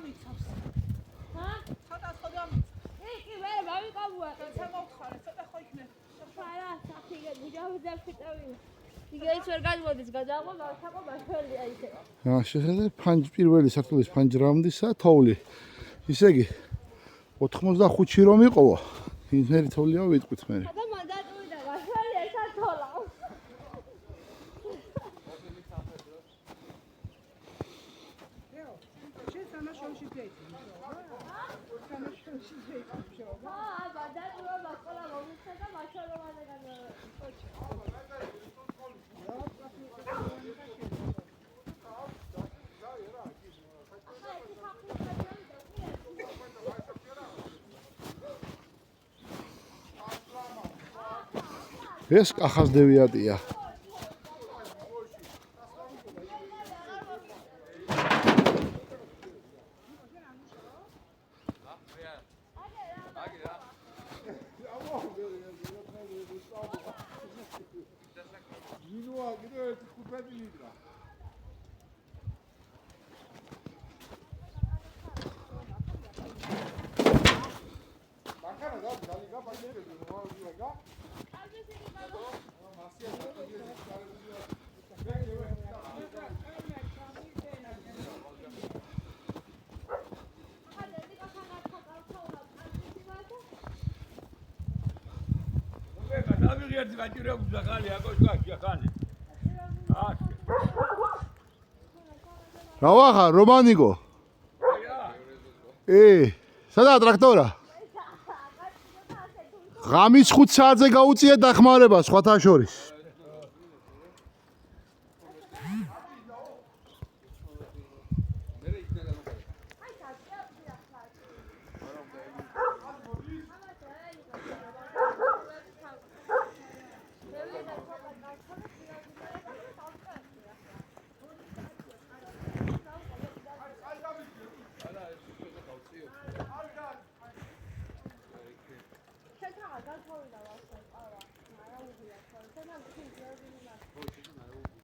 დამიცავს. ჰა? ცოტა ხო დამიცავს. კი, მე მოვიყავუა. სამოვხარე, ცოტა ხო იქნება. არა, საფიგე, მუჯავზე ფიტავი. იგეც ვერ გადმოდის, გადააღვა, გავთაყო მაშველი აიცე. შესაძლოა ფანჯ პირველი სართულის ფანჯრამდისა თოვლი. ისე იგი 85-ში რომ იყოვა. ინჟინერი თოვლია ვიტყვით მე. აბა მანდატუიდა, მაშველი ესა თოლა. შენ სამაშოში ფეიქი. სამაშოში ფეიქი. ჰა, მანდატუა მაყოლა მომიცა და მაშველოვანე ეს კახას დევიატია. რა ვახარ, რომანიკო? სადაა ტრაქტორა? ღამის 5 საათზე გაუწია დახმარება სხვათა შორის.